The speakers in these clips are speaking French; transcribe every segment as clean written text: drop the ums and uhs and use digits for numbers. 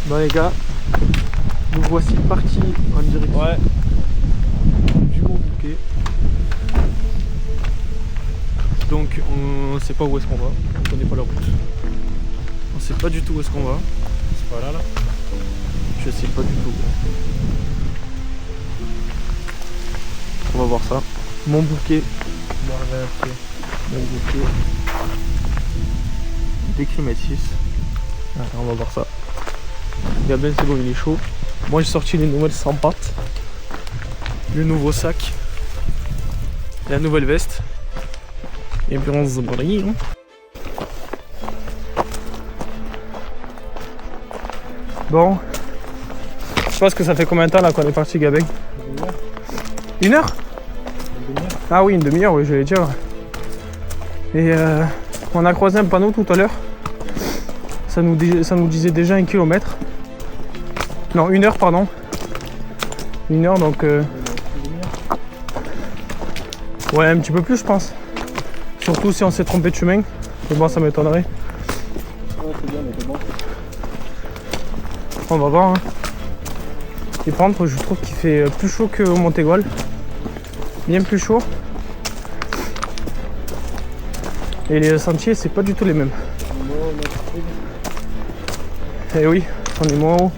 Bon les gars, nous voici partis en direction du Mont Bouquet. Donc on sait pas où est-ce qu'on va, on connaît pas la route. On sait pas du tout où est-ce qu'on va. C'est pas là. Je sais pas du tout. On va voir ça. Mont Bouquet. Mont Bouquet. Déclimate 6. Attends, on va voir ça. Gabin c'est bon, il est chaud. Moi j'ai sorti les nouvelles 100 pattes. Le nouveau sac. La nouvelle veste. Et puis on se brille. Bon. Je pense que ça fait combien de temps là qu'on est parti Gabin? Une heure? Ah oui, une demi-heure, oui, j'allais dire. Et on a croisé un panneau tout à l'heure. Ça nous disait déjà 1 kilomètre. Non, 1 heure, pardon. 1 heure, donc... Ouais, un petit peu plus, je pense. Surtout si on s'est trompé de chemin. Mais bon, ça m'étonnerait. Ouais, c'est bien, mais c'est bon. On va voir. Hein. Et par contre, je trouve qu'il fait plus chaud qu'au Montégoal. Bien plus chaud. Et les sentiers, c'est pas du tout les mêmes. Et oui, on est moins haut.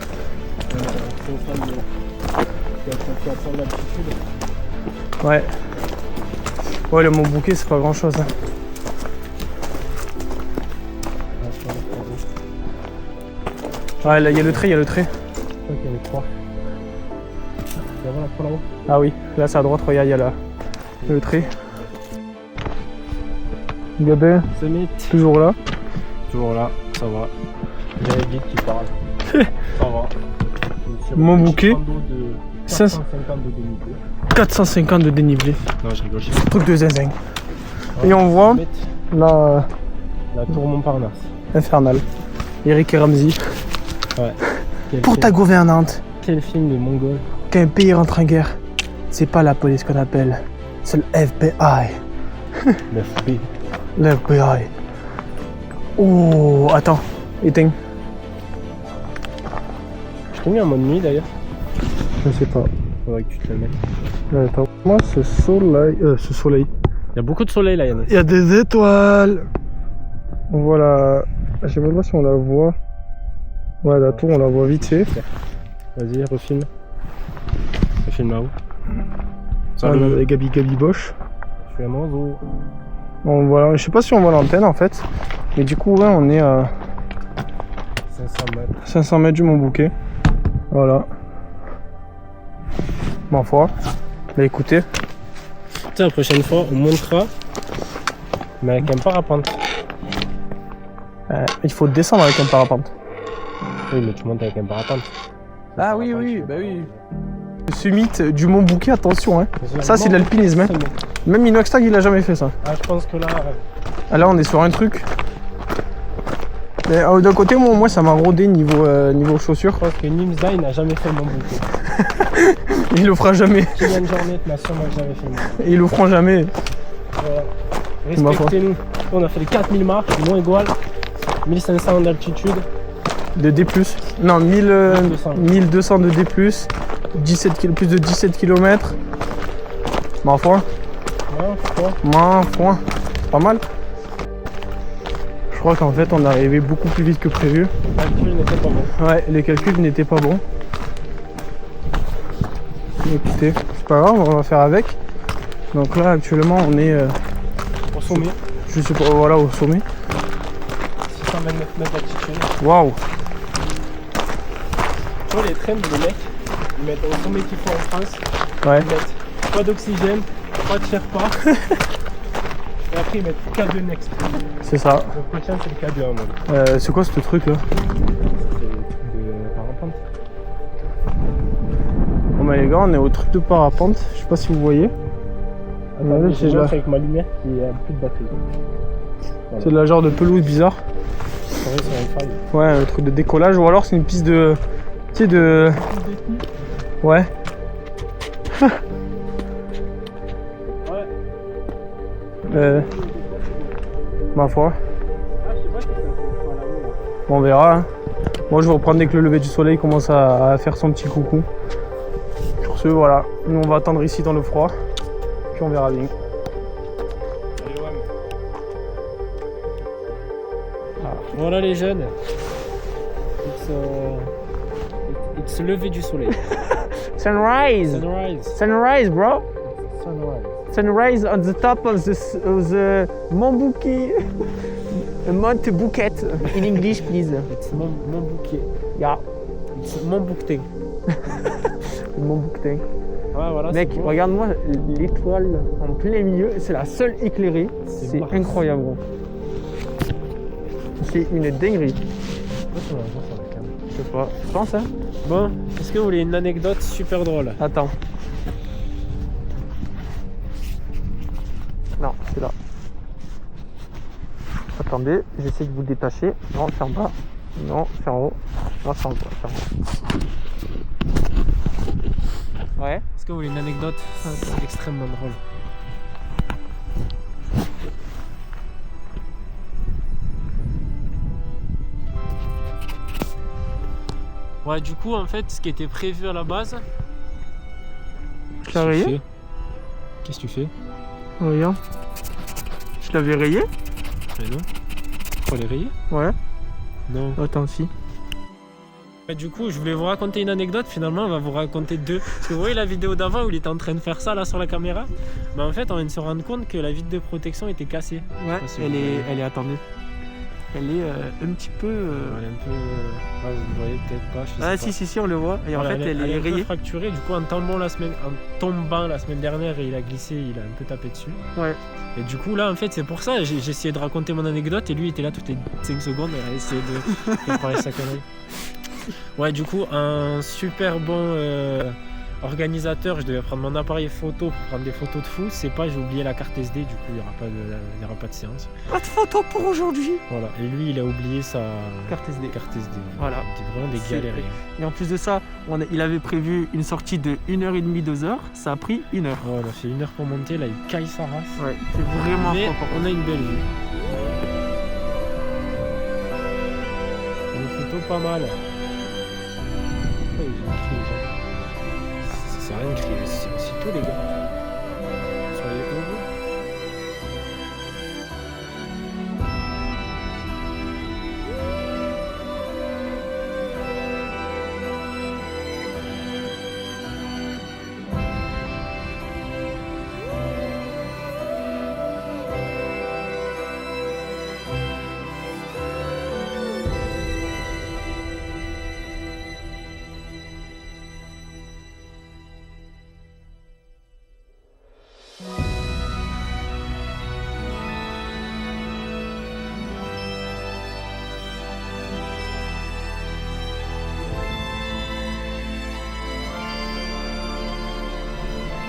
Ouais. Ouais, le Mont Bouquet, c'est pas grand chose. Hein. Ouais, là, il y a le trait, il y a le trait. Je crois qu'il y avait 3. Tu vas voir la 3 là-haut? Ah oui, là c'est à droite, regarde, il y a le trait. Gabin, toujours là. Toujours là, ça va. Il y a les guides qui parlent. Ça va. Mont Bouquet. 450 de dénivelé. 450 de dénivelé. Non, je rigole. Truc de zinzin. Et on voit la tour Montparnasse. infernale. Eric et Ramsey. Ouais. Pour ta gouvernante. Quel film de Mongol. Quand un pays rentre en guerre, c'est pas la police qu'on appelle, c'est le FBI. L'FB. Le FBI. Oh, attends, éteins. Je t'ai mis en mode nuit d'ailleurs. Je sais pas. Faudrait que tu te le mettes. Attends, moi ce soleil. Il y a beaucoup de soleil là, Yannis. Il y a des étoiles. On voit la... Je sais même pas si on la voit. Ouais, la tour, on la voit vite fait. Vas-y, refilme. Refilme là-haut. Ça, on a Gabi Bosch. Je suis à Manzo. Bon, voilà, je sais pas si on voit l'antenne en fait. Mais du coup, ouais, on est à 500 mètres du Mont Bouquet. Voilà. Ma foi. Bah écoutez. La prochaine fois, on montera. Mais avec un parapente. Il faut descendre avec un parapente. Oui, mais tu montes avec un parapente. Ah oui, oui, bah oui. Le summit du Mont Bouquet, attention, hein. Ça, c'est de l'alpinisme, hein. Même Inoxtag, il a jamais fait ça. Ah, je pense que là... Ah, là, on est sur un truc. D'un côté, moi, au moins, ça m'a rodé niveau chaussures. Je pense que Nimsda, il n'a jamais fait le Mont Bouquet. Il le fera jamais. Kylian Jornet n'a sûrement jamais fait le Mont Bouquet. Et ils le feront jamais. Voilà. Respectez-nous. On a fait les 4000 marches, moins igual. 1500 d'altitude. De D+. Non, 1200 de D+. 17 plus de 17 km. Ma foi. Ma foi. C'est pas mal. Je crois qu'en fait on est arrivé beaucoup plus vite que prévu. Les calculs n'étaient pas bons. Ouais, les calculs n'étaient pas bons. Écoutez, c'est pas grave, on va faire avec. Donc là actuellement on est au sommet. Je sais pas, voilà, au sommet. 629 mètres d'altitude. Waouh. Tu vois les trains, les mecs, ils mettent au sommet qu'il faut en France. Ouais. Ils mettent pas d'oxygène, pas de Sherpa. Et après ils mettent K2 Next. C'est ça. Le prochain c'est le K2 en mode. C'est quoi ce truc là? C'est de parapente. Bon bah les gars, on est au truc de parapente. Je sais pas si vous voyez. Attends, je montre avec ma lumière qui a plus de batterie. Voilà. C'est de la genre de pelouse bizarre. Ouais, un truc de décollage ou alors c'est une piste de... Tu sais de... Ouais. Ma foi. Ah, je sais pas si ça peut faire là-haut. Bon, on verra. Hein. Moi je vais reprendre dès que le lever du soleil commence à faire son petit coucou. Sur ce, voilà, nous on va attendre ici dans le froid, puis on verra bien. Voilà les jeunes, it's lever du soleil. Sunrise! Sunrise. Sunrise, bro! Sunrise. Sunrise on the top of the Mont Bouquet. Mont Bouquet. In English, please. It's mon bouquet. Yeah. It's mon bouquet. Mont Bouquet. Ouais, voilà, mec, c'est beau. regarde-moi l'étoile en plein milieu, c'est la seule éclairée. C'est Mars. incroyable, gros. C'est une dinguerie. Pourquoi on va voir sur la cam ? Je sais pas, je pense, hein. Bon, est-ce que vous voulez une anecdote super drôle ? Attends. Non, c'est là. Attendez, j'essaie de vous le détacher. Non, c'est en bas. Non, c'est en haut. Non, c'est en bas. C'est en haut. Ouais. Est-ce que vous voulez une anecdote ? C'est extrêmement drôle. Ouais, du coup, en fait, ce qui était prévu à la base... Je l'ai rayé. Qu'est-ce que tu fais ? Regarde. Je l'avais rayé. Mais non. Faut les rayer ? Ouais. Non. Attends, si. Du coup, je voulais vous raconter une anecdote. Finalement, on va vous raconter deux. Parce que vous voyez la vidéo d'avant où il était en train de faire ça là sur la caméra. Mais en fait, on vient de se rendre compte que la vitre de protection était cassée. Ouais, si elle vous voyez. est, attendez. Elle est un petit peu. Elle est un peu. Ah, vous le voyez peut-être pas. Je sais Ah, pas. si, on le voit. Et Voilà, en fait, elle est un peu rayée. fracturée. Du coup, en tombant la semaine dernière, il a glissé, il a un peu tapé dessus. Ouais. Et du coup, là, en fait, c'est pour ça. J'ai essayé de raconter mon anecdote et lui, il était là toutes les 5 secondes et a essayé de préparer sa connerie. Ouais, du coup, un super bon organisateur. Je devais prendre mon appareil photo pour prendre des photos de fou. C'est pas, j'ai oublié la carte SD. Du coup, il n'y aura pas de séance. Pas de photo pour aujourd'hui. Voilà. Et lui, il a oublié sa Carte SD. carte SD. Voilà. C'est vraiment des C'est- galériens. Et en plus de ça, il avait prévu une sortie de 1h30, 2h. Ça a pris 1 heure. Ouais, on a fait 1 heure pour monter. Là, il caille sa race. Ouais, c'est vraiment Mais fort. on a une belle vue. Une photo pas mal. Pourquoi ils ont crié, les gens ? Ça sert à rien de crier, c'est aussitôt les gars. Soyez heureux.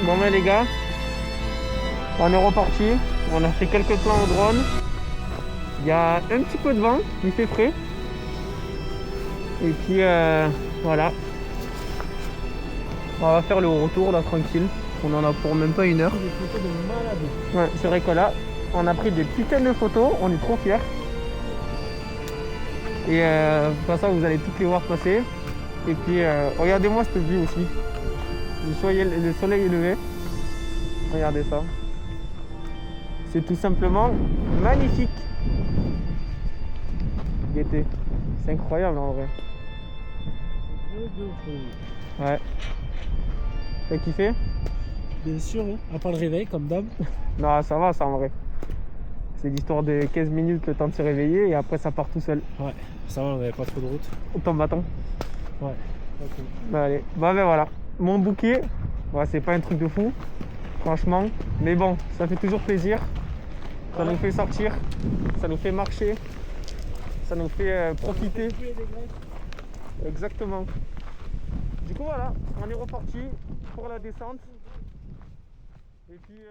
Bon ben les gars, on est reparti. On a fait quelques plans au drone. Il y a un petit peu de vent, il fait frais. Et puis voilà. On va faire le retour là tranquille. On en a pour même pas 1 heure. Des photos de malade. Ouais, c'est vrai que là, on a pris des putains de photos, on est trop fiers. Et pour ça, vous allez toutes les voir passer. Et puis, regardez-moi cette vue aussi. Le soleil est levé. Regardez ça. C'est tout simplement magnifique. L'été. C'est incroyable en vrai. Ouais. T'as kiffé? Bien sûr, hein. À part le réveil, comme d'hab. Non, ça va, ça en vrai. C'est l'histoire de 15 minutes le temps de se réveiller et après ça part tout seul. Ouais, ça va, on n'avait pas trop de route. On tombe bâton. Ouais. Ok. Bah allez, bah ben voilà. Mon bouquet, ouais, c'est pas un truc de fou, franchement. Mais bon, ça fait toujours plaisir. Ça nous fait sortir, ça nous fait marcher, ça nous fait profiter. Exactement. Du coup voilà, on est reparti pour la descente. Et puis